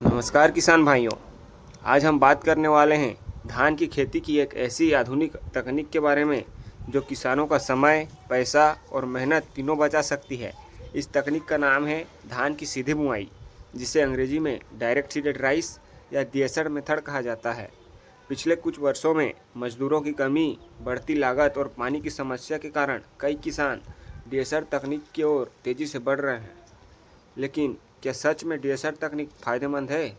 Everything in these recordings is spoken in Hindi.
नमस्कार किसान भाइयों। आज हम बात करने वाले हैं धान की खेती की एक ऐसी आधुनिक तकनीक के बारे में जो किसानों का समय, पैसा और मेहनत तीनों बचा सकती है। इस तकनीक का नाम है धान की सीधी बुआई, जिसे अंग्रेजी में डायरेक्ट सीडेड राइस या डीएसआर मेथड कहा जाता है। पिछले कुछ वर्षों में मजदूरों की कमी, बढ़ती लागत और पानी की समस्या के कारण कई किसान डीएसआर तकनीक की ओर तेज़ी से बढ़ रहे हैं। लेकिन क्या सच में डीएसआर तकनीक फ़ायदेमंद है?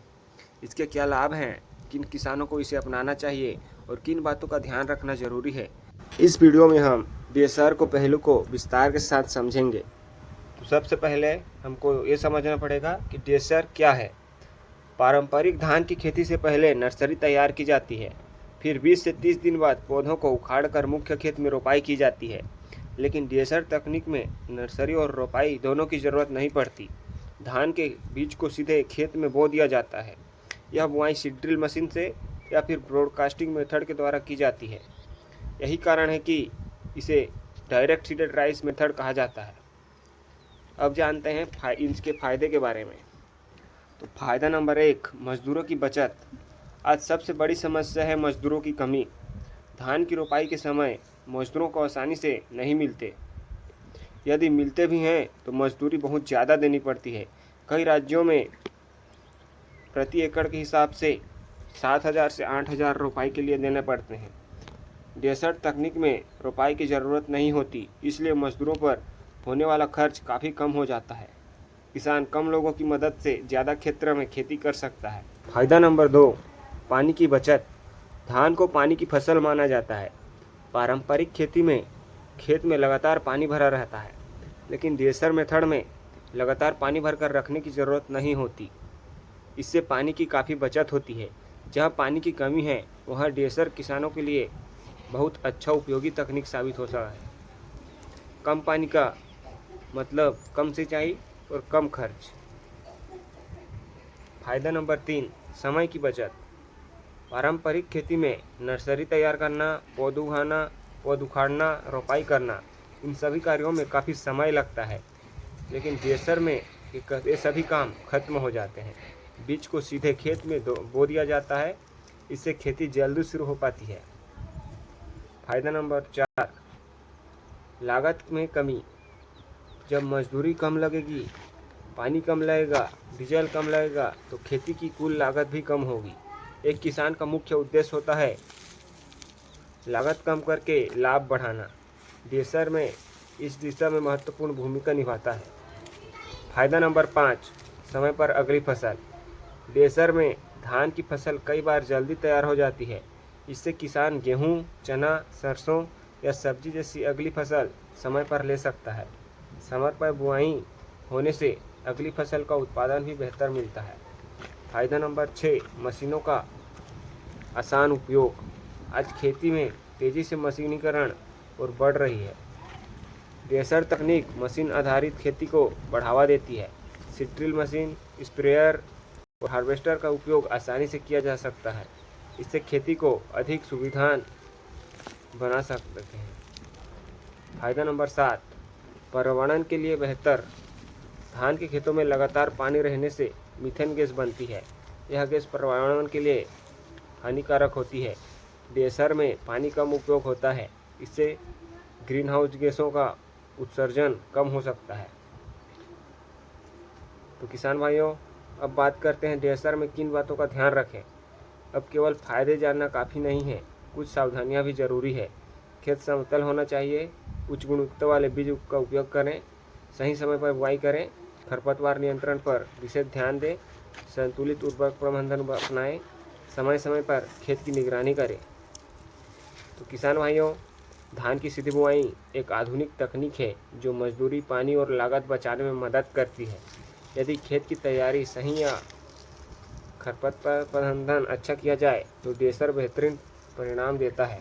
इसके क्या लाभ हैं? किन किसानों को इसे अपनाना चाहिए और किन बातों का ध्यान रखना ज़रूरी है? इस वीडियो में हम डीएसआर को पहलू को विस्तार के साथ समझेंगे। तो सबसे पहले हमको ये समझना पड़ेगा कि डीएसआर क्या है। पारंपरिक धान की खेती से पहले नर्सरी तैयार की जाती है, फिर 20 से 30 दिन बाद पौधों को उखाड़कर मुख्य खेत में रोपाई की जाती है। लेकिन डीएसआर तकनीक में नर्सरी और रोपाई दोनों की ज़रूरत नहीं पड़ती। धान के बीज को सीधे खेत में बो दिया जाता है। यह बुआई सीड ड्रिल मशीन से या फिर ब्रॉडकास्टिंग मेथड के द्वारा की जाती है। यही कारण है कि इसे डायरेक्ट सीडेड राइस मेथड कहा जाता है। अब जानते हैं इसके फ़ायदे के बारे में। तो फ़ायदा नंबर 1, मजदूरों की बचत। आज सबसे बड़ी समस्या है मजदूरों की कमी। धान की रोपाई के समय मजदूरों को आसानी से नहीं मिलते। यदि मिलते भी हैं तो मजदूरी बहुत ज़्यादा देनी पड़ती है। कई राज्यों में प्रति एकड़ के हिसाब से 7,000 से 8,000 रोपाई के लिए देने पड़ते हैं। डीएसआर तकनीक में रोपाई की ज़रूरत नहीं होती, इसलिए मजदूरों पर होने वाला खर्च काफ़ी कम हो जाता है। किसान कम लोगों की मदद से ज़्यादा क्षेत्र में खेती कर सकता है। फायदा नंबर 2, पानी की बचत। धान को पानी की फसल माना जाता है। पारंपरिक खेती में खेत में लगातार पानी भरा रहता है, लेकिन डीएसआर मेथड में लगातार पानी भरकर रखने की ज़रूरत नहीं होती। इससे पानी की काफ़ी बचत होती है। जहाँ पानी की कमी है वहाँ डीएसआर किसानों के लिए बहुत अच्छा उपयोगी तकनीक साबित हो सकता है। कम पानी का मतलब कम सिंचाई और कम खर्च। फायदा नंबर 3, समय की बचत। पारंपरिक खेती में नर्सरी तैयार करना, पौध उगाना, पौध उखाड़ना, रोपाई करना, इन सभी कार्यों में काफ़ी समय लगता है। लेकिन डीएसआर में ये सभी काम खत्म हो जाते हैं। बीज को सीधे खेत में बो दिया जाता है। इससे खेती जल्दी शुरू हो पाती है। फायदा नंबर 4, लागत में कमी। जब मजदूरी कम लगेगी, पानी कम लगेगा, डीजल कम लगेगा, तो खेती की कुल लागत भी कम होगी। एक किसान का मुख्य उद्देश्य होता है लागत कम करके लाभ बढ़ाना। डीएसआर में इस दिशा में महत्वपूर्ण भूमिका निभाता है। फायदा नंबर 5, समय पर अगली फसल। डीएसआर में धान की फसल कई बार जल्दी तैयार हो जाती है। इससे किसान गेहूं, चना, सरसों या सब्जी जैसी अगली फसल समय पर ले सकता है। समय पर बुआई होने से अगली फसल का उत्पादन भी बेहतर मिलता है। फायदा नंबर 6, मशीनों का आसान उपयोग। आज खेती में तेज़ी से मशीनीकरण और बढ़ रही है। डीएसआर तकनीक मशीन आधारित खेती को बढ़ावा देती है। सीड ड्रिल मशीन, स्प्रेयर और हार्वेस्टर का उपयोग आसानी से किया जा सकता है। इससे खेती को अधिक सुविधाजनक बना सकते हैं। फायदा नंबर 7, पर्यावरण के लिए बेहतर। धान के खेतों में लगातार पानी रहने से मीथेन गैस बनती है। यह गैस पर्यावरण के लिए हानिकारक होती है। डीएसआर में पानी कम उपयोग होता है। इससे ग्रीन हाउस गैसों का उत्सर्जन कम हो सकता है। तो किसान भाइयों, अब बात करते हैं डीएसआर में किन बातों का ध्यान रखें। अब केवल फायदे जानना काफ़ी नहीं है, कुछ सावधानियां भी ज़रूरी है। खेत समतल होना चाहिए, उच्च गुणवत्ता वाले बीज का उपयोग करें, सही समय पर बुआई करें, खरपतवार नियंत्रण पर विशेष ध्यान दें, संतुलित उर्वरक प्रबंधन अपनाएं, समय समय पर खेत की निगरानी करें। तो किसान भाइयों, धान की सीधी बुआई एक आधुनिक तकनीक है जो मजदूरी, पानी और लागत बचाने में मदद करती है। यदि खेत की तैयारी सही या खरपतवार प्रबंधन अच्छा किया जाए तो डीएसआर बेहतरीन परिणाम देता है।